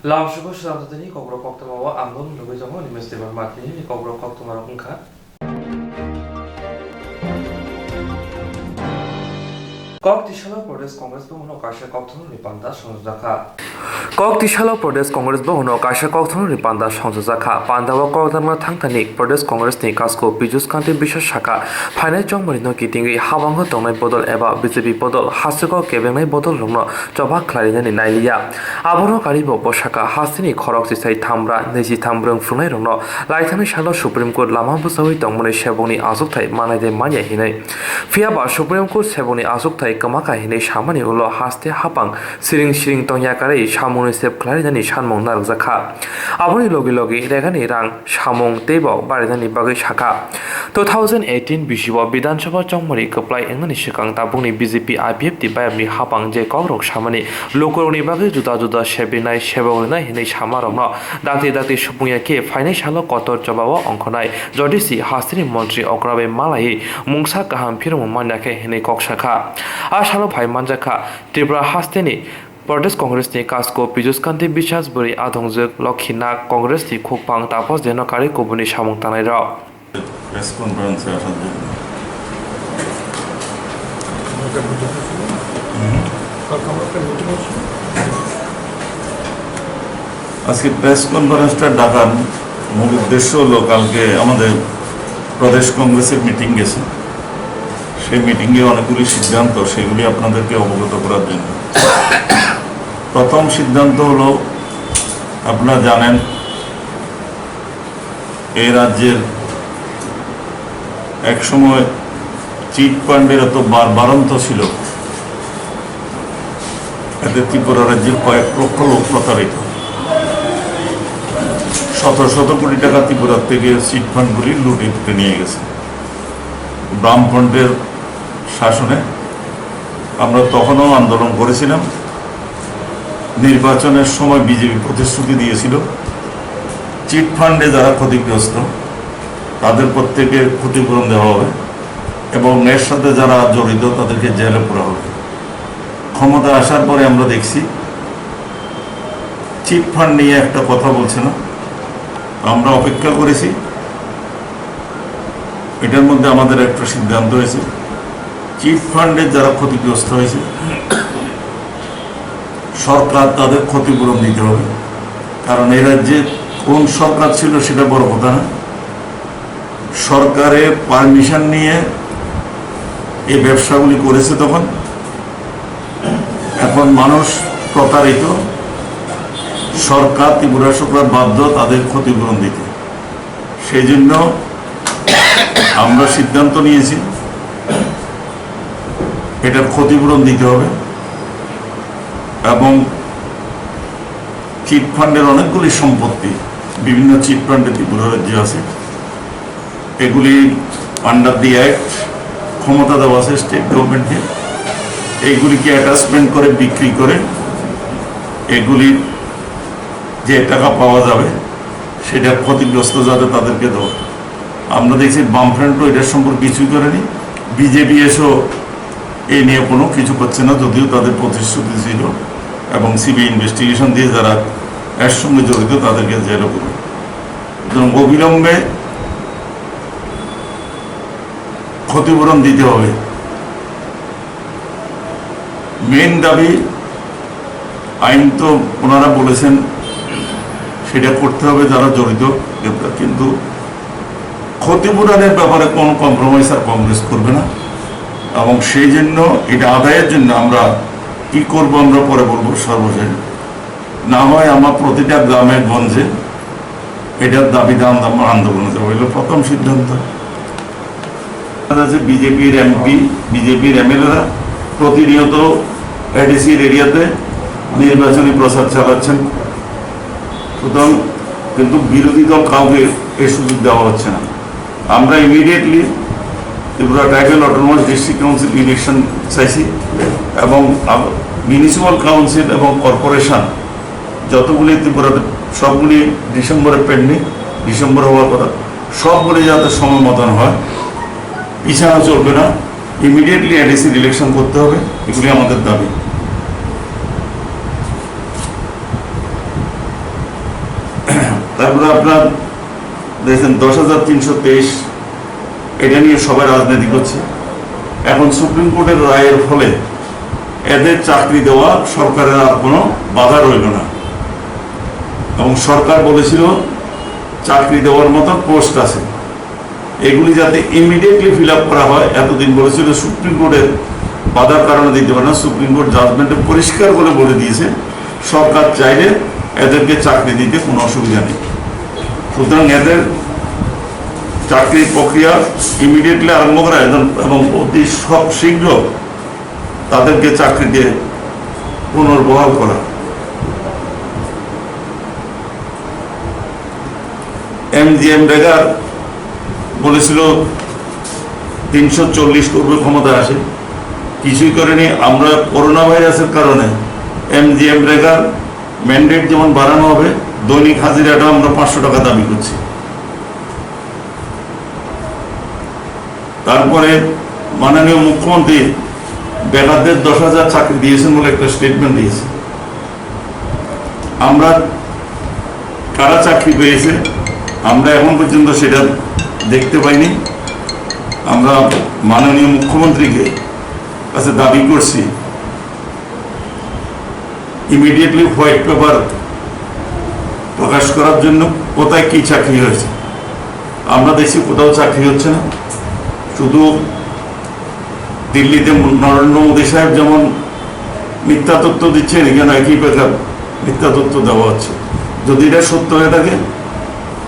라오스고 시사드니 거부로 꺾더마와 안본 누구정은 이메스티벌 마티니 거부로 꺾더마로 응카 ককটিশালা প্রদেশ কংগ্রেস ভবন কাশে ককথন নিপান্দা সংযোজাখা ককটিশালা প্রদেশ কংগ্রেস ভবন কাশে ককথন নিপান্দা সংযোজাখা পান্দাবা ককদামা থাংতানি প্রদেশ কংগ্রেসনি কাসকো পিজুস কান্তি বিশেষ শাখা ফাইনাল জংমরিनो किटिंगि हाबांग तंनाय बदल एबा बीजेपी बदल हासिको केबेंनाय बदल रंनो जबा खलायनायनि नायलिया आबोनो कारिबो बसाखा हासिनि खरक सिसाइ थामब्रा नेजि थामब्रं फुंनाय रंनो लाइथामि सालो सुप्रीम कोर्ट लामा बुसावै तंमने सेबोनि आजुगथाय मानायदे मानिया हिनै फियाबा सुप्रीम कोर्ट सेबोनि आजुगथाय कमाकाहिनै सामानि उलो हास्ते हाबां सिरिं सिरिं तंयाकारै सामुनि सेब खलायनायनि सानमं नारजाखा आबोनि लगे लगे रेगानि रां सामं तेबाव बारिनायनि बागै साखा 2018 बिसिबाव विधानसभा चंमरि कप्लाय एंगनि सिगां ताबुंनि बीजेपी आईपीएफ ति बायबनि हाबां जे कौरक सामानि लोकरनि बागै जुदा जुदा सेबिनाय सेबावनाय हिनै सामारंनो दाते दाते सुपुंया के फाइनाय सालो कतर जबाव अंखनाय जडिसि हास्तिनि मन्त्रि अग्राबे मालायै मुंसा गाहाम फिरम मान्याके हिनै कक्साखा आ सालो भाई मानजाखा त्रिपुरा हास्तिनि प्रदेश कांग्रेसनि कास्को पिजुसकान्ति बिसासबुरि आदंजोग लक्षिनाग कांग्रेसनि खुकपां तापस जेनकारि कुबुनि सामं तानाय राव প্রেস কনফারেন্সে আসার জন্য আজকে প্রেস কনফারেন্সটা ডাকার মূল উদ্দেশ্য হলো কালকে আমাদের প্রদেশ কংগ্রেসের মিটিং গেছে সেই মিটিংয়ে অনেকগুলি সিদ্ধান্ত সেগুলি আপনাদেরকে অবগত করার জন্য প্রথম সিদ্ধান্ত হলো আপনারা জানেন এই রাজ্যের এক সময় চিট ফান্ডের এত বাড়ন্ত ছিল এতে ত্রিপুরা রাজ্যের কয়েক লক্ষ লোক প্রতারিত শত শত কোটি টাকা ত্রিপুরার থেকে চিট ফান্ডগুলি লুটে নিয়ে গেছে বামফ্রন্টের শাসনে আমরা তখনও আন্দোলন করেছিলাম নির্বাচনের সময় বিজেপি প্রতিশ্রুতি দিয়েছিল চিট ফান্ডে যারা ক্ষতিগ্রস্ত তাদের প্রত্যেকে ক্ষতিপূরণ দেওয়া হবে এবং এর সাথে যারা জড়িত তাদেরকে জেলে পোড়া হবে ক্ষমতা আসার পরে আমরা দেখছি চিট ফান্ড নিয়ে একটা কথা বলছে না আমরা অপেক্ষা করেছি এটার মধ্যে আমাদের একটা সিদ্ধান্ত হয়েছে চিট ফান্ডে যারা ক্ষতিগ্রস্ত হয়েছে সরকার তাদের ক্ষতিপূরণ দিতে হবে কারণ এই রাজ্যে কোন সরকার ছিল সেটা বড় কথা না সরকারের পারমিশন নিয়ে এই ব্যবসাগুলি করেছে তখন এখন মানুষ প্রতারিত সরকার ত্রিপুরা সরকার বাধ্য তাদের ক্ষতিপূরণ দিতে সেই জন্য আমরা সিদ্ধান্ত নিয়েছি এটার ক্ষতিপূরণ দিতে হবে এবং চিট ফান্ডের অনেকগুলি সম্পত্তি বিভিন্ন চিট ফান্ডে ত্রিপুরা রাজ্যে আছে এগুলি আন্ডার দি অ্যাক্ট ক্ষমতা দেওয়া আছে স্টেট গভর্নমেন্টকে এইগুলিকে অ্যাটাচমেন্ট করে বিক্রি করে এগুলির যে টাকা পাওয়া যাবে সেটা ক্ষতিগ্রস্ত যাতে তাদেরকে দেওয়া আমরা দেখছি বামফ্রন্টও এটার সম্পর্কে কিছুই করেনি বিজেপি এসেও এই নিয়ে কোনো কিছু করছে না যদিও তাদের প্রতিশ্রুতি ছিল এবং সিবিআই ইনভেস্টিগেশন দিয়ে যারা এর সঙ্গে জড়িত তাদেরকে জেলে করবে এবং অবিলম্বে ক্ষতিপূরণ দিতে হবে মেন দাবি আইন তো ওনারা বলেছেন সেটা করতে হবে যারা জড়িত কিন্তু ক্ষতিপূরণের ব্যাপারে কোনো কম্প্রোমাইজ আর কংগ্রেস করবে না এবং সেই জন্য এটা আদায়ের জন্য আমরা কি করব আমরা পরে বলবো সর্বশেষ না হয় আমার প্রতিটা গ্রামে গঞ্জে এটার দাবিতে আমরা আন্দোলন করবো এগুলো প্রথম সিদ্ধান্ত বিজেপির এমপি বিজেপির এমএলএরা প্রতিনিয়ত এডিসির এরিয়াতে নির্বাচনী প্রচার চালাচ্ছেন সুতরাং কিন্তু বিরোধী দল কাউকে এই সুযোগ দেওয়া হচ্ছে না আমরা immediately Tripura tribal autonomous district council election চাইছি এবং মিউনিসিপ্যাল কাউন্সিল এবং কর্পোরেশন যতগুলি ত্রিপুরাতে সবগুলি ডিসেম্বরে পেন্ডিং ডিসেম্বর হওয়ার কথা সবগুলি যাতে সময় মতন হয় পিছানো চলবে না ইমিডিয়েটলি এডিসি ইলেকশন করতে হবে এগুলি আমাদের দাবি তারপরে আপনার দেখেন 10,323, এটা নিয়ে সবাই রাজনীতি করছে। এখন সুপ্রিম কোর্টের রায়ের ফলে এদের চাকরি দেওয়া সরকারের আর কোনো বাধা রইল না, এবং সরকার বলেছিল চাকরি দেওয়ার মতো পোস্ট আছে, এগুলি যাতে ইমিডিয়েটলি ফিল আপ করা হয়। এতদিন বলেছিল সুপ্রিম কোর্টের বাধার কারণে দিতে পারে না, সুপ্রিম কোর্ট জাজমেন্টে পরিষ্কার করে বলে দিয়েছে সরকার চাইলে এদেরকে চাকরি দিতে কোনো অসুবিধা নেই। সুতরাং এদের চাকরির প্রক্রিয়া ইমিডিয়েটলি আরম্ভ করা এবং অতি শীঘ্র তাদেরকে চাকরিতে পুনর্বহাল করা। MGMরেগা বলেছিল 340 করবে, ক্ষমতা আসে, কিছুই করেনি। আমরা করোনা ভাইরাসের কারণে MGMরেগার ম্যান্ডেট যেমন বাড়ানো হবে, দৈনিক হাজিরাটা আমরা 500 টাকা দাবি করছি। তারপরে মাননীয় মুখ্যমন্ত্রী বেকারদের 10,000 চাকরি দিয়েছেন বলে একটা স্টেটমেন্ট দিয়েছে। আমরা কারা চাকরি পেয়েছে আমরা এখন পর্যন্ত সেটা দেখতে পাইনি। আমরা মাননীয় মুখ্যমন্ত্রীকে কাছে দাবি করছি ইমিডিয়েটলি হোয়াইট পেপার প্রকাশ করার জন্য, কোথায় কি চাকরি হয়েছে। আমরা দেখছি কোথাও চাকরি হচ্ছে না, শুধু দিল্লিতে নরেন্দ্র মোদী সাহেব যেমন মিথ্যা তথ্য দিচ্ছেন, এখানে একই প্রকার মিথ্যা তথ্য দেওয়া হচ্ছে। যদি এটা সত্য হয়ে থাকে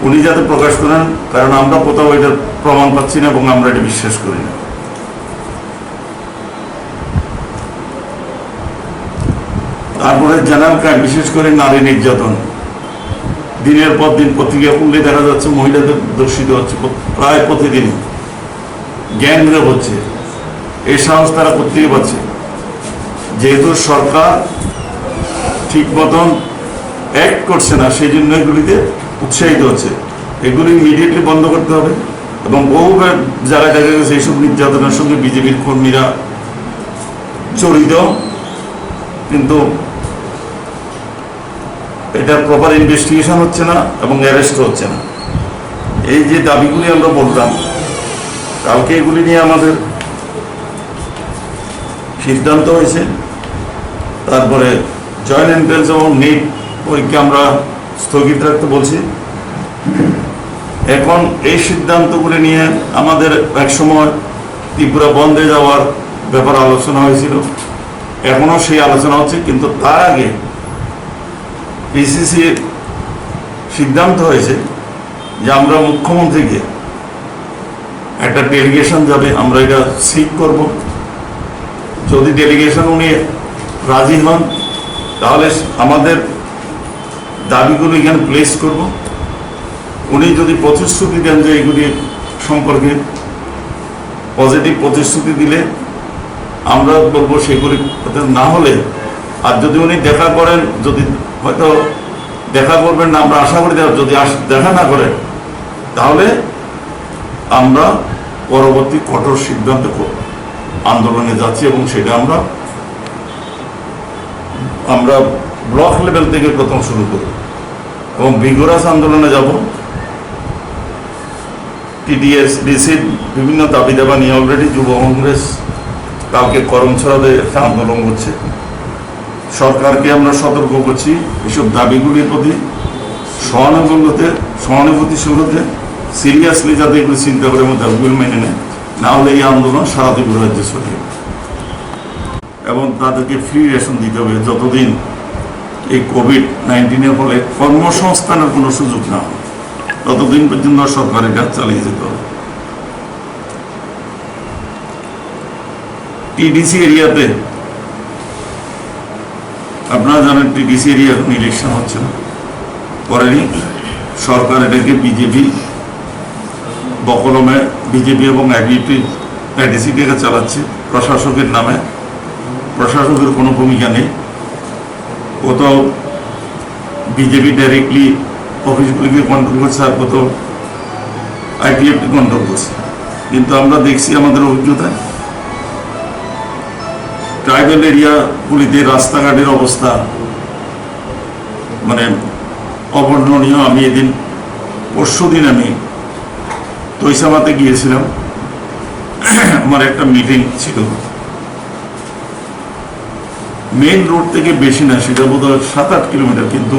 উনি যাতে প্রকাশ করেন, কারণ আমরা কোথাও এটার প্রমাণ পাচ্ছি না এবং আমরা এটা বিশ্বাস করি না। তারপরে জেনারেল ক্রাইম, বিশেষ করে নারী নির্যাতন, দিনের পর দিন পত্রিকা খুললে দেখা যাচ্ছে মহিলাদের দর্শিত হচ্ছে প্রায় প্রতিদিন, গ্যাং রেপ হচ্ছে। এই সাহস তারা করতেই পারছে, যেহেতু সরকার ঠিক মতন অ্যাক্ট করছে না, সেই জন্য এগুলিতে উৎসাহিত হচ্ছে। এগুলি ইমিডিয়েটলি বন্ধ করতে হবে। এবং বহু জায়গায় দেখা গেছে এইসব নির্যাতনের সঙ্গে বিজেপির কর্মীরা জড়িত, কিন্তু এটা প্রপার ইনভেস্টিগেশন হচ্ছে না এবং অ্যারেস্ট হচ্ছে না। এই যে দাবিগুলি আমরা বলতাম, কালকে এগুলি নিয়ে আমাদের সিদ্ধান্ত হয়েছে। তারপরে জয়েন্ট এন্ট্রান্স এবং নিট পরীক্ষা আমরা স্থগিত রাখতে বলছি। এখন এই সিদ্ধান্তগুলি নিয়ে আমাদের একসময় ত্রিপুরা বন্ধে যাওয়ার ব্যাপারে আলোচনা হয়েছিল, এখনও সেই আলোচনা হচ্ছে। কিন্তু তার আগে পিসিসি সিদ্ধান্ত হয়েছে যে আমরা মুখ্যমন্ত্রীকে একটা ডেলিগেশন যাবে, আমরা এটা সিক করব। যদি ডেলিগেশন উনি রাজি হন তাহলে আমাদের দাবিগুলো এখানে প্লেস করব। উনি যদি প্রতিশ্রুতি দেন যে এগুলি সম্পর্কে পজিটিভ প্রতিশ্রুতি দিলে আমরা বলবো সেগুলি না হলে, আর যদি উনি দেখা করেন, যদি হয়তো দেখা করবেন না, আমরা আশা করি যদি দেখা না করেন তাহলে আমরা পরবর্তী কঠোর সিদ্ধান্ত আন্দোলনে যাচ্ছি এবং সেটা আমরা ব্লক লেভেল থেকে প্রথম শুরু করব এবং ভিগোরাস আন্দোলনে যাব। টিডিএস ডিসির বিভিন্ন দাবি দাবা নিয়ে অলরেডি যুব কংগ্রেস কালকে করমছড়াতে একটা আন্দোলন করছে। সরকারকে আমরা সতর্ক করছি এসব দাবিগুলির প্রতি সহানুভূতিশীলতে সিরিয়াসলি যাতে এগুলো চিন্তা করে এবং দাবিগুলো মেনে নেয়, না হলে এই আন্দোলন সারা ত্রিপুরা রাজ্যে ছড়িয়ে। এবং তাদেরকে ফ্রি রেশন দিতে হবে যতদিন এই কোভিড-19 ফলে কর্মসংস্থানের কোনো সুযোগ না হয়, ততদিন পর্যন্ত সরকারের কাজ চালিয়ে যেতে হবে। টিডিসি এরিয়াতে আপনারা জানেন টিডিসি এরিয়া এখন ইলেকশন হচ্ছে না, করেনি সরকার। এটাকে বিজেপি বকলমে বিজেপি এবং আইডিসিটিকে চালাচ্ছে প্রশাসকের নামে। প্রশাসকের কোনো ভূমিকা নেই, কোথাও বিজেপি ডাইরেক্টলি অফিসগুলিকে কন্ট্রোল করছে আর কোথাও আইটিএফটি কন্ট্রোল করছে। কিন্তু আমরা দেখছি আমাদের অভিজ্ঞতায় ট্রাইবাল এরিয়াগুলিতে রাস্তাঘাটের অবস্থা মানে অবর্ণনীয়। আমি এদিন পরশুদিন আমি তৈসামাতে গিয়েছিলাম, আমার একটা মিটিং ছিল। মেইন রোড থেকে বেশি না, সেটা বোধ হয় 7-8 কিলোমিটার, কিন্তু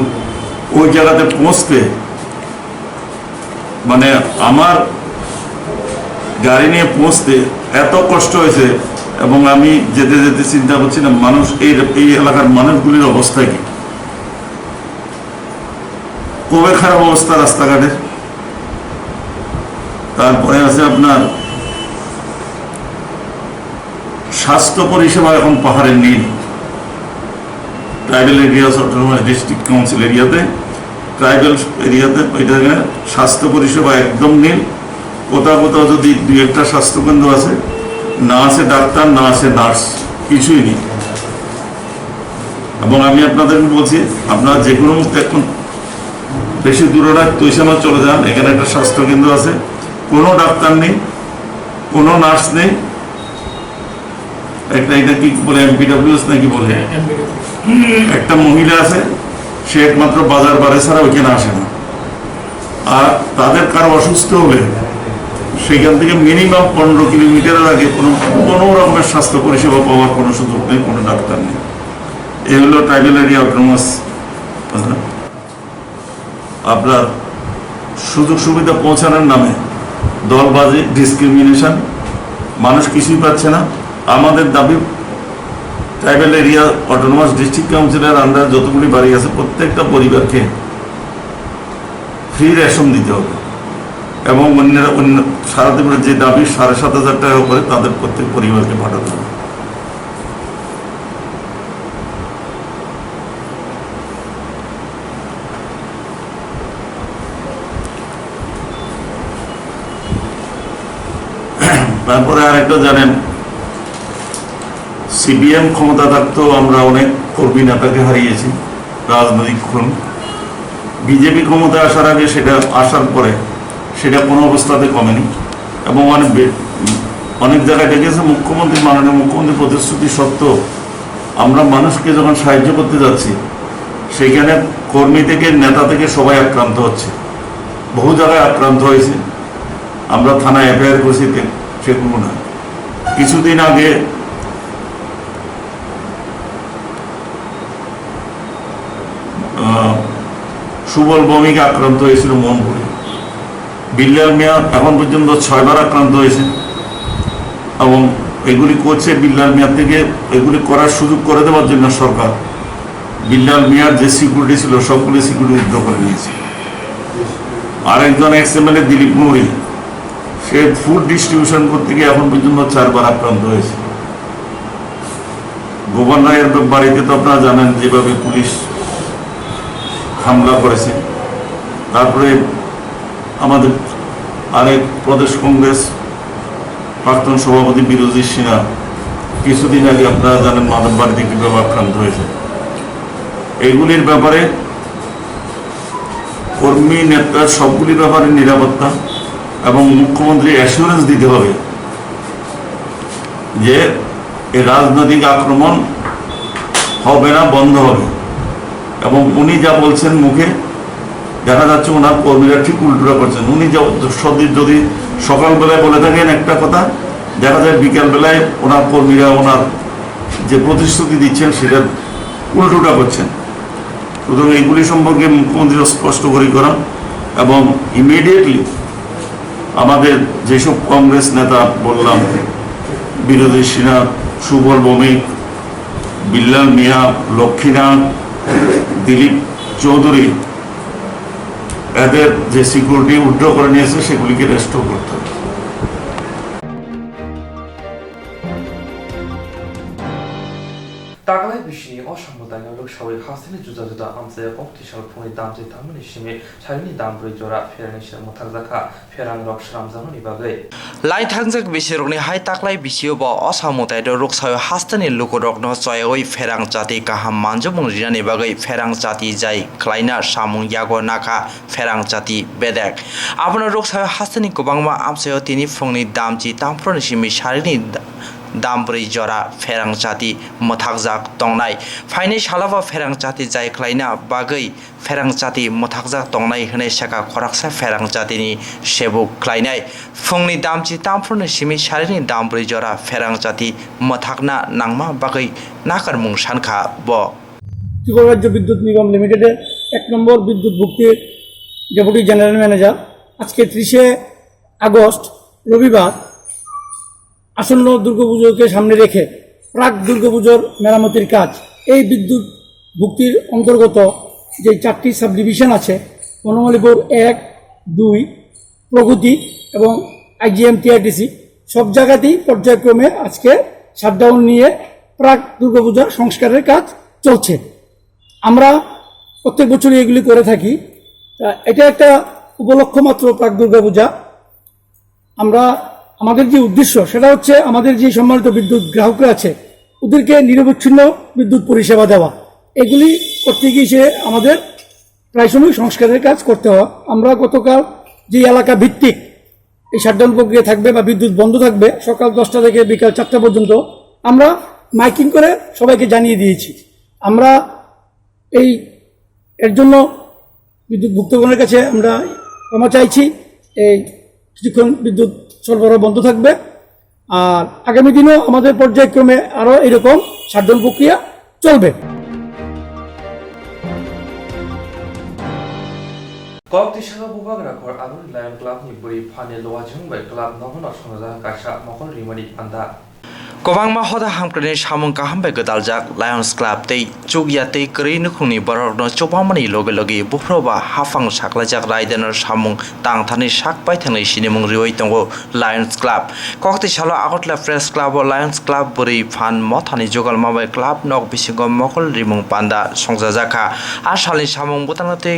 ওই জায়গাতে পৌঁছতে মানে আমার গাড়ি নিয়ে পৌঁছতে এত কষ্ট হয়েছে। এবং আমি যেতে যেতে চিন্তা করছিলাম মানুষ এই এলাকার মানুষগুলির অবস্থা কি, খুবই খারাপ অবস্থা রাস্তাঘাটের। তারপরে আছে আপনার স্বাস্থ্য পরিষেবা এখন পাহাড়ের নীল। Tribal areas autonomous district council এরিয়াতে, ট্রাইবেল এরিয়াতে স্বাস্থ্য পরিষেবা একদম নীল। কোথাও কোথাও যদি 2-1টা স্বাস্থ্যকেন্দ্র আছে, না আছে ডাক্তার, না আছে নার্স, কিছুই নেই। এবং আমি আপনাদেরকে বলছি, আপনারা যে কোনো মুহূর্তে এখন বেশি দূরে না, তৈসামা চলে যান, এখানে একটা স্বাস্থ্যকেন্দ্র আছে, কোনো ডাক্তার নেই, কোনো নার্স নেই। এটা কি বলে, এমপিডব্লিউএস নাকি বলে, একটা মহিলা আছে, সে একমাত্র বাজার বারে ছাড়া ওইখানে আসে না। আর তাদের কারো অসুস্থ হলে সেখান থেকে মিনিমাম 15 কিলোমিটারের আগে কোনো রকমের স্বাস্থ্য পরিষেবা পাওয়ার কোনো সুযোগ নেই, কোনো ডাক্তার নেই। এই হলো ট্রাইবেল এরিয়া অটোনমাস। আপনার সুযোগ সুবিধা পৌঁছানোর নামে দলবাজি, ডিসক্রিমিনেশন, মানুষ কিছুই পাচ্ছে না। আমাদের দাবি ট্রাইবেল এরিয়া অটোনমাস ডিস্ট্রিক্ট কাউন্সিলের আন্ডার যতগুলি বাড়ি আছে প্রত্যেকটা পরিবারকে ফ্রি রেশন দিতে হবে। এবং অন্য সারা ত্রিপুরার যে দাবি 7,500 টাকা করে তাদের প্রত্যেক পরিবারকে পাঠাতে হবে। তারপরে আরেকটা জানেন, সিপিএম ক্ষমতা থাকতেও আমরা অনেক কর্মী নেতাকে হারিয়েছি, রাজনৈতিক খুন। বিজেপি ক্ষমতায় আসার আগে, সেটা আসার পরে সেটা কোনো অবস্থাতে কমেনি। এবং অনেক জায়গায় দেখেছে মুখ্যমন্ত্রী, মাননীয় মুখ্যমন্ত্রী প্রতিশ্রুতি সত্ত্বেও আমরা মানুষকে যখন সাহায্য করতে যাচ্ছি, সেইখানে কর্মী থেকে, নেতা থেকে সবাই আক্রান্ত হচ্ছে। বহু জায়গায় আক্রান্ত হয়েছে, আমরা থানায় এফআইআর করছি, সেগুলো না। কিছুদিন আগে সুবল ভৌমিক আক্রান্ত হয়েছিল মোহনপুরে। বিল্লাল মিয়া এখন পর্যন্ত 6 বার আক্রান্ত হয়েছে। এবং এগুলি করছে বিল্লাল মিয়া থেকে, এগুলি করার সুযোগ করে দেওয়ার জন্য সরকার বিল্লাল মিয়ার যে সিকিউরিটি ছিল সবগুলি সিকিউরিটি উইথড্র করে নিয়েছে। আরেকজন এক্সএমএলএ দিলীপ মৌরি, সে ফুড ডিস্ট্রিবিউশন করতে গিয়ে এখন পর্যন্ত 4 বার আক্রান্ত হয়েছে। গভর্নরের বাড়িতে তো আপনারা জানেন যেভাবে পুলিশ হামলা করেছে। তারপরে আমাদের আরেক প্রদেশ কংগ্রেস প্রাক্তন সভাপতি বিরোধী সিনহা কিছুদিন আগে আপনারা জানেন মাদক বাড়িতে কীভাবে আক্রান্ত হয়েছে। এইগুলির ব্যাপারে কর্মী, নেতা সবগুলির ব্যাপারে নিরাপত্তা এবং মুখ্যমন্ত্রী অ্যাসুরেন্স দিতে হবে যে এই রাজনৈতিক আক্রমণ হবে না, বন্ধ হবে। এবং উনি যা বলছেন মুখে, দেখা যাচ্ছে ওনার কর্মীরা ঠিক উল্টোটা করছেন। উনি যদি সকালবেলায় বলে থাকেন একটা কথা, দেখা যায় বিকালবেলায় ওনার কর্মীরা ওনার যে প্রতিশ্রুতি দিচ্ছেন সেটা উল্টোটা করছেন। সুতরাং এইগুলি সম্পর্কে মুখ্যমন্ত্রী স্পষ্ট করে করা এবং ইমিডিয়েটলি আমাদের যেসব কংগ্রেস নেতা বললাম, বিরোধী সিনহা, সুবল ভৌমিক, বিল্লাল মিয়া, লক্ষ্মীনাথ, দিলীপ চৌধুরী, এদের যে সিকিউরিটি উইথড্র করে নিয়েছে সেগুলিকে রেস্টোর করতে হবে। 따가의 비신이 어샹보다니 럭샤의 하스니 주자주다 암세의 꼭티샬 폰이 담제 담문이 심해 차윤이 담브리 조라 페라니 시랑 못하자카 페랑 럭샤람자는 이바게 লাই থাকজাক বিশিরকনি হাই তাকলাই বিশিওব অসামতাই রুকসায় হাস্তানি লুকুরকন চয়ই ফেরাং জাতি কাহাম মানজুমুং রিনানি বাগৈ ফেরাং জাতি যাই খ্লাইনা সামুং ইয়াগো নাকা ফেরাং জাতি বেদেক আবনো রুকসায় হাস্তানি গোবাংমা আমসায় তিনি ফুংনি দামজি তামফ্রনি সিমি সারিনি दामब्रै जरा फेरां जाति मोथाकजाक तंनाय फाइनै सालाबा फेरां जाति जाय ख्लायना बागै फेरां जाति मोथाकजाक तंनाय होनाय साका खराकसा फेरां जातिनि सेबुक ख्लायनाय फुंनि दामजि तामफोरनि सिमि सारिनि दामब्रै जरा फेरां जाति मोथाकना नांमा बागै नाकारमुं सानखा ब ত্রিপুরা রাজ্য বিদ্যুৎ নিগম লিমিটেডের 1 নম্বর বিদ্যুৎ ভুক্তির ডেপুটি জেনারেল ম্যানেজার আজকে 30শে আগস্ট রবিবার আসন্ন দুর্গাপুজোকে সামনে রেখে প্রাক দুর্গাপুজোর মেরামতির কাজ এই বিদ্যুৎ ভুক্তির অন্তর্গত যে 4টি সাব ডিভিশন আছে বনমালীপুর 1, 2, প্রগতি এবং আইজিএম টিআরটিসি সব জায়গাতেই পর্যায়ক্রমে আজকে শাটডাউন নিয়ে প্রাক দুর্গাপূজার সংস্কারের কাজ চলছে। আমরা প্রত্যেক বছরই এগুলি করে থাকি। এটা একটা উপলক্ষ মাত্র প্রাক দুর্গাপূজা। আমরা আমাদের যে উদ্দেশ্য সেটা হচ্ছে আমাদের যে সম্মানিত বিদ্যুৎ গ্রাহকরা আছে ওদেরকে নিরবচ্ছিন্ন বিদ্যুৎ পরিষেবা দেওয়া। এগুলি করতে গিয়ে আমাদের প্রায় সময় সংস্কারের কাজ করতে হয়। আমরা গতকাল যে এলাকা ভিত্তিক এই শাটডাউন প্রক্রিয়া থাকবে বা বিদ্যুৎ বন্ধ থাকবে সকাল 10টা থেকে বিকাল 4টা পর্যন্ত আমরা মাইকিং করে সবাইকে জানিয়ে দিয়েছি। আমরা এর জন্য বিদ্যুৎ ভুক্তগণের কাছে আমরা ক্ষমা চাইছি। এই কিছুক্ষণ বিদ্যুৎ সরবরাহ বন্ধ থাকবে আর আগামী দিনেও আমাদের পর্যায়ক্রমে আরও এরকম শাটডাউন প্রক্রিয়া চলবে। কয়েকটি সালা বুবাগ রাখর আগুন লায়ন ক্লাবনি বই ফানে লোয়া ঝুংবাই ক্লাব নহন সংজা কাশা মকল রিমানি পান্ডা Kobangma hoda hamkrani samung kahambai gedaljak Lions Club tei chugya tei kri nukhungni borokno chobamani loge loge bufroba hafang saklajak raidener samung tangthani sakpai thangnai sinimung rioi tongo Lions Club kokti salo agotla Press Club o Lions Club buri fan mothani jogal mabai club nok bisingo mokol rimung panda songjajaka asali samung butanate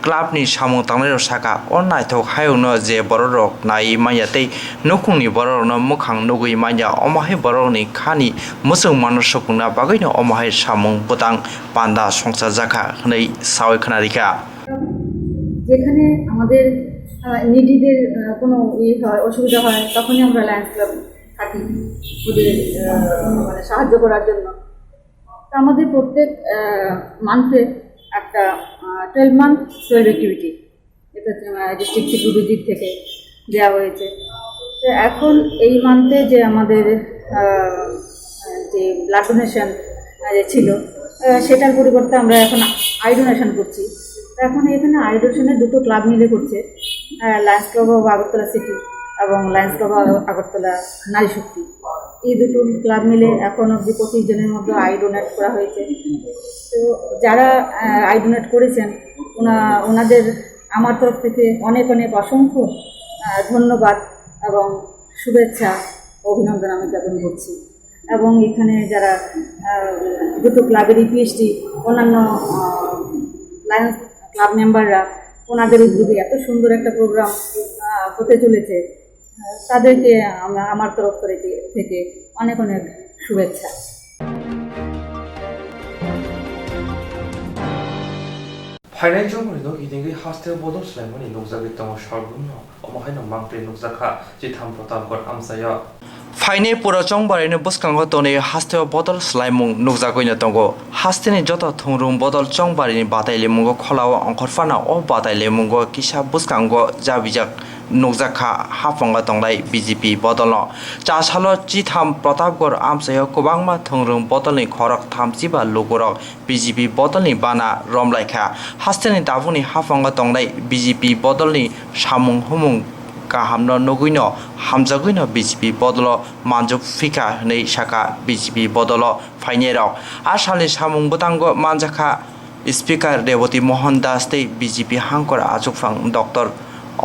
club नि सामु तांनाय साका अनायथक हायौनो जे बररक नाय मायातै नखुंनि बररनो मुखां नुगै माया अमाहे बररनि खानि मुसुं मानसकुना बागैनो अमाहे सामु बुतां पान्दा संसार जाखा हनै सावै खनारिका যেখানে আমাদের নিডিদের কোনো হয় অসুবিধা হয় তখনই আমরা লায়ন্স ক্লাব থাকি ওদের মানে সাহায্য করার জন্য। তো আমাদের প্রত্যেক মান্থে একটা 12 month 12 অ্যাক্টিভিটি এটা ডিস্ট্রিক্ট সিকিউরিটির থেকে দেওয়া হয়েছে। তো এখন এই মান্থে যে আমাদের যে ব্লাড ডোনেশন ছিল সেটার পরিবর্তে আমরা এখন আই ডোনেশন করছি। তো এখন এখানে আই ডোনেশনের দুটো ক্লাব মিলে করছে, Lions club of Agartala city এবং লায়ন্স ক্লাব অফ আগরতলা নারী শক্তি। এই দুটো ক্লাব মিলে এখন অবধি 25 জনের মধ্যে আই ডোনেট করা হয়েছে। তো যারা আই ডোনেট করেছেন ওনাদের আমার তরফ থেকে অনেক অনেক অসংখ্য ধন্যবাদ এবং শুভেচ্ছা অভিনন্দন আমি জ্ঞাপন করছি। এবং এখানে যারা দুটো ক্লাবেরই পিএইচডি অন্যান্য লায়ন্স ক্লাব মেম্বাররা ওনাদের উদ্যোগে এত সুন্দর একটা প্রোগ্রাম হতে চলেছে, তাদেরকে আমার তরফ থেকে অনেক অনেক শুভেচ্ছা। ফাইনাল জমরিনো ইদিঙ্গি হাস্তে বদল স্লাইমনি নুকজাগি তং সর্বন্ন অমহাইনো মাংপ্রে নুকজাখা জিথাম প্রতাপগড় আমসায়া फाइने पुरा चंबारैनो बुस्कांगो तोने हास्तेव बदल स्लाइमुं नुकजागैनो तंगो हास्तेनि जत थुंरुं बदल चंबारिनि बादायलेमुंगो खलाव अंखरफाना अ बादायलेमुंगो किसा बुस्कांगो जाबिजाक नुकजाखा हाफंगा तंगलाय बीजेपी बदल चासालो जिथाम प्रतापगढ़ आमसायाव गोबांमा थुंरुं बदलनि खरक 35 लोगरक बीजेपी बदलनि बाना रमलायखा हास्तेनि दाबुनि हाफंगा तंगलाय बीजेपी बदलनि सामुं हुमुं गाहामनो नुगैनो हामजागैनो बीजेपी बदल मानजुब फिका नै साका बीजेपी बदल फाइनेराव आसामनि सामुं बुतांगो मानजाखा स्पीकार रेवती मोहन दास तै बीजेपी हांकर आजुफां डॉक्टर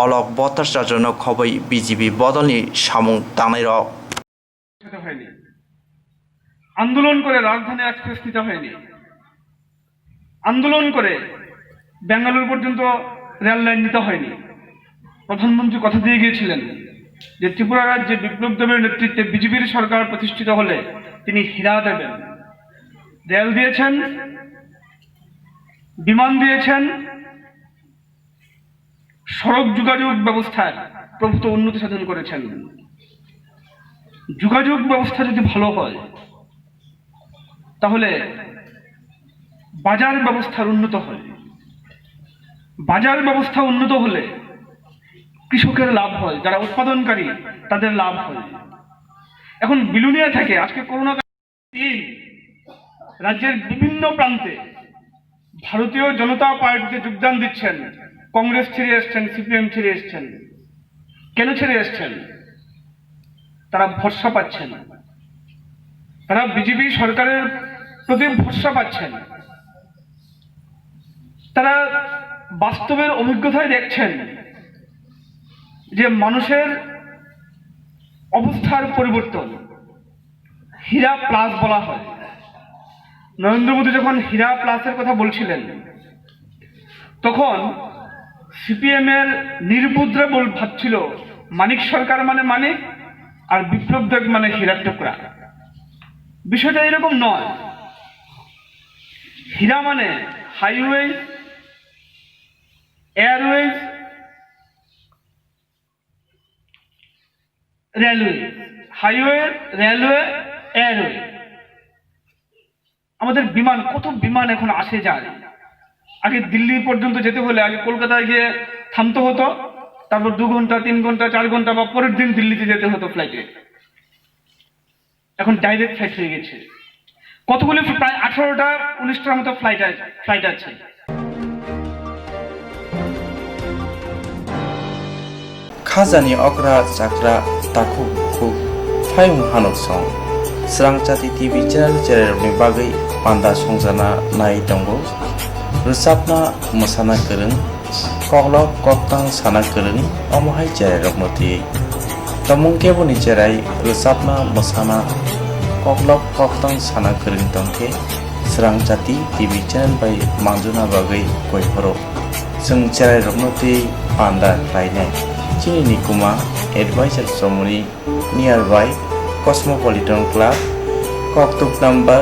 अलक भट्टाचार्यनो खबै बीजेपी बदलनि सामुं तांनायराव आंदोलन करे राजधानी एक्सप्रेस নিতে হয়নি, आंदोलन करे বেঙ্গালুরু পর্যন্ত রেল লাইন নিতে হয়নি। প্রধানমন্ত্রী কথা দিয়ে গিয়েছিলেন যে ত্রিপুরা রাজ্যে বিপ্লব দেবের নেতৃত্বে বিজেপির সরকার প্রতিষ্ঠিত হলে তিনি হীরা দেবেন। রেল দিয়েছেন, বিমান দিয়েছেন, সড়ক যোগাযোগ ব্যবস্থায় প্রভূত উন্নতি সাধন করেছেন। যোগাযোগ ব্যবস্থা যদি ভালো হয় তাহলে বাজার ব্যবস্থার উন্নত হয়, বাজার ব্যবস্থা উন্নত হলে কৃষকের লাভ হয়, যারা উৎপাদনকারী তাদের লাভ হয়। এখন বিলুনিয়া থেকে আজকে করোনা রাজ্যের বিভিন্ন প্রান্তে ভারতীয় জনতা পার্টিতে যোগদান দিচ্ছেন, কংগ্রেস ছেড়ে এসছেন, সিপিএম ছেড়ে এসছেন। কেন ছেড়ে এসছেন? তারা ভরসা পাচ্ছেন, তারা বিজেপি সরকারের প্রতি ভরসা পাচ্ছেন, তারা বাস্তবের অভিজ্ঞতায় দেখছেন যে মানুষের অবস্থার পরিবর্তন। হীরা প্লাস বলা হয়, নরেন্দ্র মোদী যখন হীরা প্লাসের কথা বলছিলেন তখন সিপিএম এর নির্বুদ্রা ভাবছিল মানিক সরকার মানে মানিক আর বিপ্লব দেব মানে হীরার টুকরা। বিষয়টা এরকম নয়। হীরা মানে highway, Airways, railway, highway, railway, airway. আমাদের বিমান, কত বিমান এখন আসে যায়। আগে দিল্লি পর্যন্ত যেতে হলে আগে কলকাতায় গিয়ে থামতে হতো, তারপর 2 ঘন্টা 3 ঘন্টা 4 ঘন্টা বা পরের দিন দিল্লিতে যেতে হতো ফ্লাইটে। এখন ডাইরেক্ট ফ্লাইট হয়ে গেছে। কতগুলি, প্রায় 18টা 19টার মতো ফ্লাইট আছে। খাজানি অকরা চাকরা তাকু খুব ফায়ুং হানুক সং স্রাংচাতি টিভি চ্যানেलनि बागै पान्दा संजाना नाय दंगो रोजाबना मोसाना गोरों कग्लब कक्तां साना गोरों अमहाय जेराय रगनति तमुं केबनि जेराय रोजाबना मोसाना कग्लब कक्तां साना गोरों दंखे स्रांचाति टिभि चैनल बाय मांजुना बागै गयफोरो जों जेराय रगनति पान्दा रायनाय Chini Kuma Advisor Somoni nearby Cosmopolitan Club, Koktuk number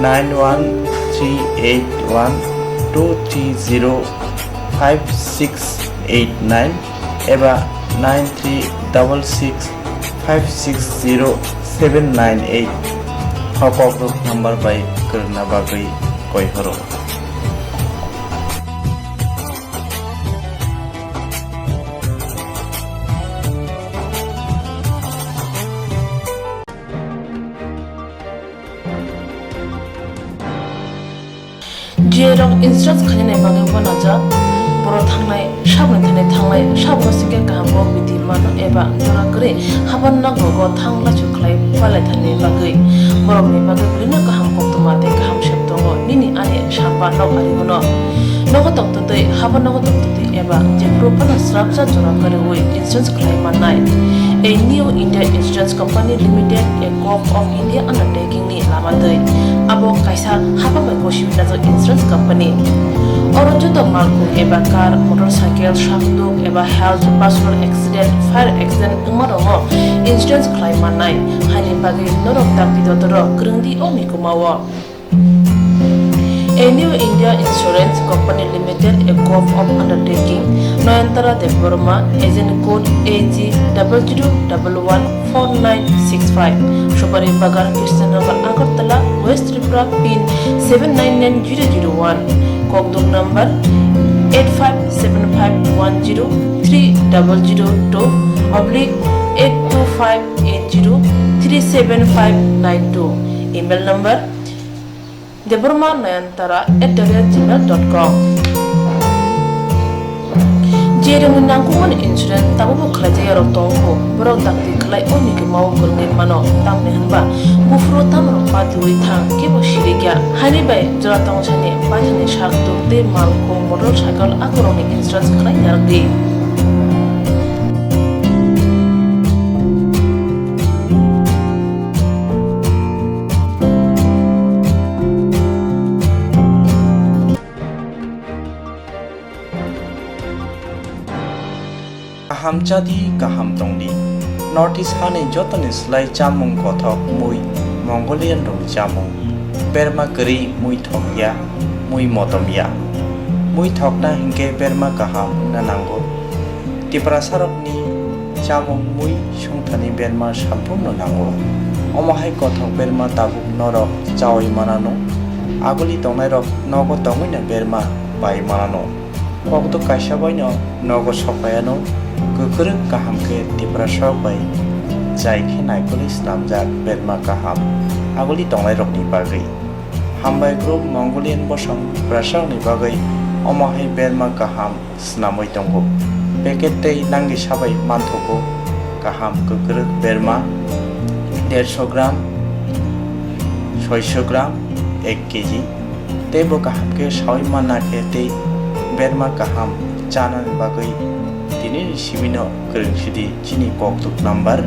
91382305689 eba 9366560798 Koktuk number by Karna Bagai Koihoro. Jerong instance khane bagai banaja boro thangnai sabne thane thangnai sabno sike kaham bo biti mano eba jora kre haban na gogo thangla chuklai palai thane bagai borok ni bagai bulina kaham koktuma te kaham sheptongo nini ane sapa nok ari gono nogo tokto te haban nogo tokto te eba je propana structure jora kare oi instance khlai manai a new India Insurance Company Limited, a co-op of India undertaking ni lamadai abo kaisa haba bai koshibina jo insurance company orojo to malku eba car motorcycle shakduk eba health personal accident fire accident umarongo insurance claim manai hani bagi norok takti dotoro krungdi omi kumawo. A new India Insurance Company Limited, a co-op of undertaking, Noyantara Deborma, agent code AG 00114965, Shubari Bagar, Kirstanagar, Agartala, West Tripura, PIN 799001, Kokduk number 857510-825803759 email number deborma9antara@gmail.com. Jerong nangkuman insurance tabu bukhla jayaro tongko borok takti khlai oni ke mau kurne mano tamne hanba bufro tamro patui thang ke bo shirigya hani bai jora tong chane pajane shak dokte malko motorcycle akoroni insurance khlai yardi. Kaham jadi kaham tongdi North East hani jotoni slai chamung kothok mui Mongolian rong chamung Berma keri mui thokya mui motomya mui thokna hingke berma kaham nanango Tipra sarok ni chamung mui sungthani berma sampurno nango omahay kothok berma tabuk norok chawai manano aguli tongnai rok nogo tongoi na berma bai manano kokto kaisa baino nogo sopayano gokorok kaham ke tipra sok bai jai khe naikoli slamjak berma kaham aguli tongnai rok ni bagai hambai group mongolian bosong prasang ni bagai omahay berma kaham snamoi tongo packet tei nangi sabai manthogo kaham gokorok berma 150 gram 600 gram 1 KG tebo kaham ke sawi mana ke tei berma kaham chanan bagai tini sibino kereng sidi chini koktuk number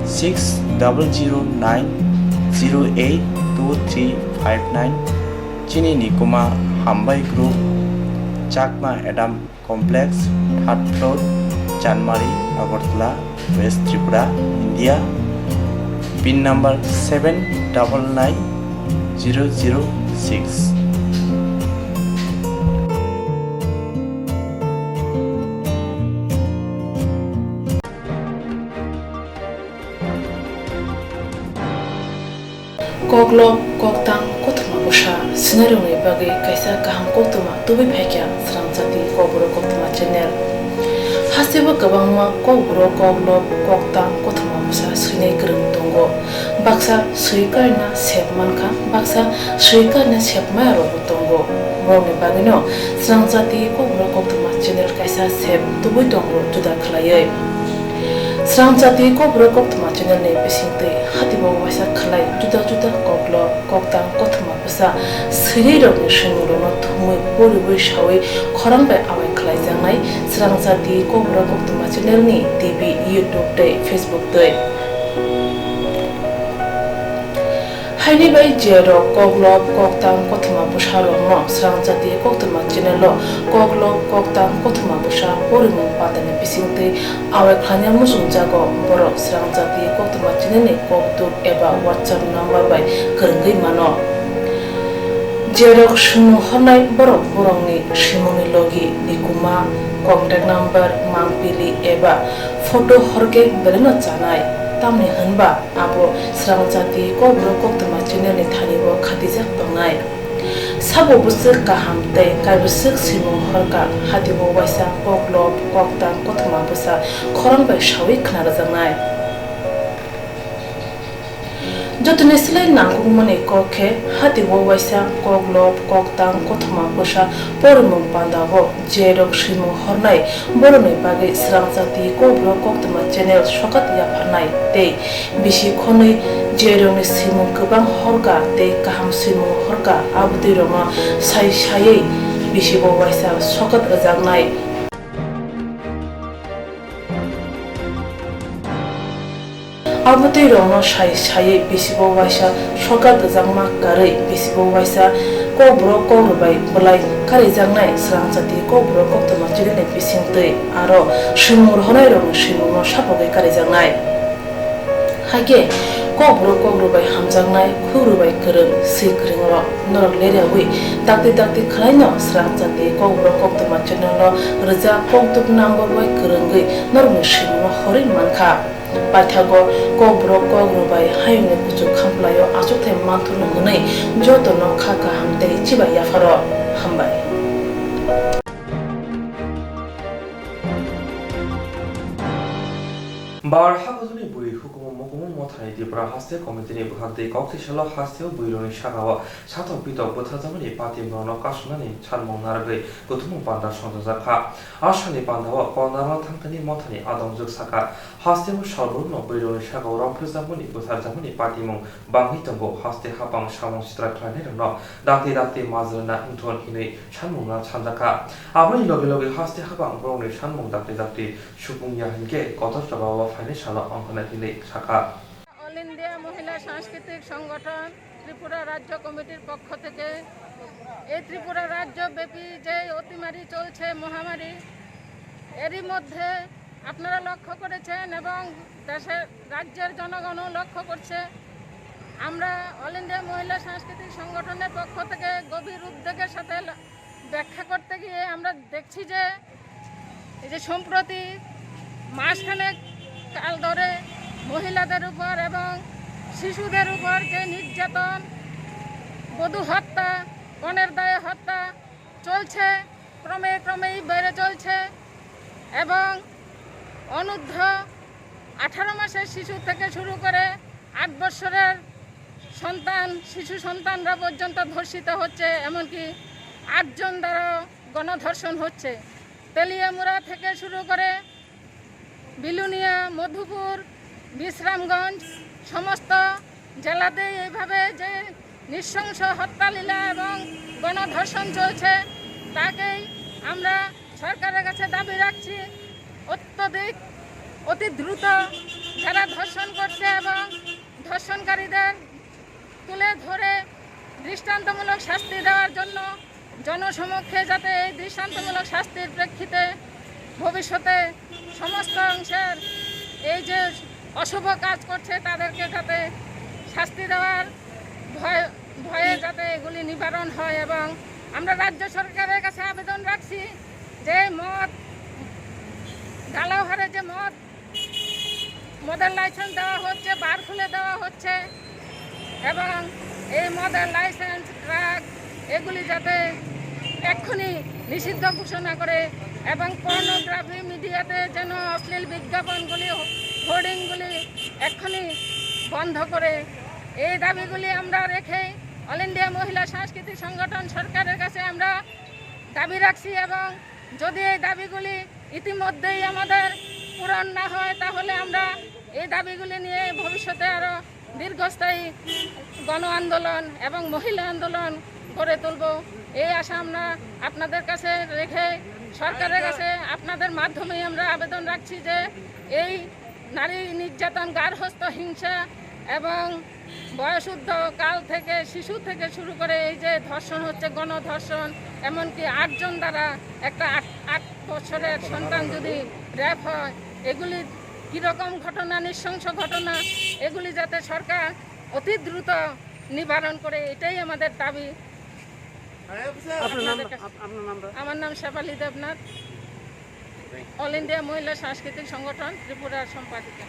6009082359 chini nikuma hambai group chakma adam complex 3rd floor Chanmari Agartala West Tripura India pin number 799006 Koklo koktang kotma busha scenario ni bagai kaisa kaham kotma tubi phekya sramjati kobro kotma channel haseba kabangma kobro koklo koktang kotma busha sine krung tongo baksa suikarna sepmanka baksa suikarna sepma ro tongo mone bagino sramjati kobro kotma channel kaisa sep tubi tongo juda khlaiye Sramjati kobro koktma channel ne besingte hatibo wasa khlai juda juda koklo koktang kotma busa siri rok ni shinguro no thumui boribu shawi khorang bai awai khlai jangai sramjati kobro koktma channel ni TV YouTube te Facebook te haini bai jero koklo koktang kotma busa ro no sramjati koktma channel lo koklo koktang kotma busa borimu patane besingte awai khanya musung jago borok sramjati koktma channel ni koktuk eba WhatsApp number bai kerenggai mano jerok sumu honai borok borongni simoni logi nikuma contact number mangpili eba photo horke beleno janai tamni hanba abo sramjati kobro koktma channel ni thanibo khatijak tongnai sabo busuk kaham tei kaibusuk simung horka hatibo waisa koklo koktang kotma busa khorang bai shawi khnar jangai jotne silai nangung mane kokhe hatibo waisa koklo koktang kotma busa pormung pandago jerok simung hornai borone bagai sramjati kobro koktma channel sokat ya phanai tei bisi khonai jerong simung kubang horka tei kaham simung horka abdi roma sai sai bisi bo waisa sokat ajagnai abdi roma sai sai bisi bo waisa sokat ajangma karai bisi bo waisa kobro korubai bulai kari jangnai sramjati kobro koktma channel ni bisingtei aro simur honai rong simung sapogai kari jangnai hage kobro bai hamjangnai khurubai kereng sikringro norok lerewi dakti dakti khlaino sramjati kobro koktma channel lo rja koktuk number bai kerengai normi simno hori mankha paithago kobro bai haine kuchu khamplayo achukte manthunu hnei jotono khaka hamte chiba yafaro hambai বার হাগজনি বুই হুকুম মকুম মথানি ত্রিপুরা হাস্তে কমিটিনি বুহাতে কক্সিশাল হাস্তেও বুইরনি শাখাও সাথক বিতক বুথাজামনি পাতিমরন কাশনানি ছানমং নারগৈ গথুমং পান্ডা সংজাখা আশানি পান্ডাও কনারা থাংকানি মথানি আদংজক সাকা হাস্তেও সর্বর্ণ বুইরনি শাখাও রংফ্রজামনি বুথাজামনি পাতিমং বাংহিতঙ্গো হাস্তে হাপাং সামং চিত্রা খ্লাইনে রন দাতে দাতে মাজরনা উঠন হিनै ছানমংনা ছানজাখা আবনি লগে লগে হাস্তে হাপাং বরংনি ছানমং দাতে দাতে সুপুং ইয়াহিনকে কতটা final Ankana দিলে শাখা all India মহিলা সাংস্কৃতিক সংগঠন ত্রিপুরা রাজ্য কমিটির পক্ষ থেকে এই ত্রিপুরা রাজ্যব্যাপী যে অতিমারি চলছে মহামারী এরই মধ্যে আপনারা লক্ষ্য করেছেন এবং দেশের রাজ্যের জনগণও লক্ষ্য করছে আমরা অল ইন্ডিয়া মহিলা সাংস্কৃতিক সংগঠনের পক্ষ থেকে গভীর উদ্বেগের সাথে ব্যাখ্যা করতে গিয়ে আমরা দেখছি যে এই যে সম্প্রতি মাসখানেক কাল ধরে মহিলাদের উপর এবং শিশুদের উপর যে নির্যাতন, বধূ হত্যা, কনের দায়ে হত্যা চলছে, ক্রমেই বেড়ে চলছে এবং অনূর্ধ্ব 18 মাসের শিশু থেকে শুরু করে 8 বছরের শিশু সন্তানরা পর্যন্ত ধর্ষিত হচ্ছে, এমনকি 8 জন দ্বারা গণধর্ষণ হচ্ছে। তেলিয়ামুড়া থেকে শুরু করে বিলুনিয়া, মধুপুর, বিশ্রামগঞ্জ সমস্ত জেলাতেই এইভাবে যে নৃশংস হত্যালীলা এবং গণধর্ষণ চলছে, তাকেই আমরা সরকারের কাছে দাবি রাখছি অতি দ্রুত যারা ধর্ষণ করছে এবং ধর্ষণকারীদের তুলে ধরে দৃষ্টান্তমূলক শাস্তি দেওয়ার জন্য জনসমক্ষে, যাতে এই দৃষ্টান্তমূলক শাস্তির প্রেক্ষিতে ভবিষ্যতে সমস্ত অংশের এই যে অশুভ কাজ করছে তাদেরকে যাতে শাস্তি দেওয়ার ভয়ে যাতে এগুলি নিবারণ হয়। এবং আমরা রাজ্য সরকারের কাছে আবেদন রাখছি যে ঢালাও হারে যে মদের লাইসেন্স দেওয়া হচ্ছে, বার খুলে দেওয়া হচ্ছে এবং এই মদের লাইসেন্স, ট্রাক এগুলি যাতে এক্ষুনি নিষিদ্ধ ঘোষণা করে এবং পর্নোগ্রাফি মিডিয়াতে যেন অশ্লীল বিজ্ঞাপনগুলি, হোর্ডিংগুলি এক্ষুনি বন্ধ করে, এই দাবিগুলি আমরা রেখে অল ইন্ডিয়া মহিলা সাংস্কৃতিক সংগঠন সরকারের কাছে আমরা দাবি রাখছি। এবং যদি এই দাবিগুলি ইতিমধ্যেই আমাদের পূরণ না হয়, তাহলে আমরা এই দাবিগুলি নিয়ে ভবিষ্যতে আরও দীর্ঘস্থায়ী গণ আন্দোলন এবং মহিলা আন্দোলন গড়ে তুলব, এই আশা আমরা আপনাদের কাছে রেখে সরকারের কাছে আপনাদের মাধ্যমেই আমরা আবেদন রাখছি যে এই নারী নির্যাতন, গার্হস্থ্য হিংসা এবং বয়সুদ্ধ কাল থেকে শিশু থেকে শুরু করে এই যে ধর্ষণ হচ্ছে, গণধর্ষণ, এমনকি 8 জন দ্বারা একটা 8 বছরের সন্তান যদি র্যাপ হয়, এগুলি কীরকম ঘটনা, নৃশংস ঘটনা, এগুলি যাতে সরকার অতি দ্রুত নিবারণ করে, এটাই আমাদের দাবি। আমার নাম শেফালি দেবনাথ, অল ইন্ডিয়া মহিলা সাংস্কৃতিক সংগঠন ত্রিপুরার সম্পাদিকা।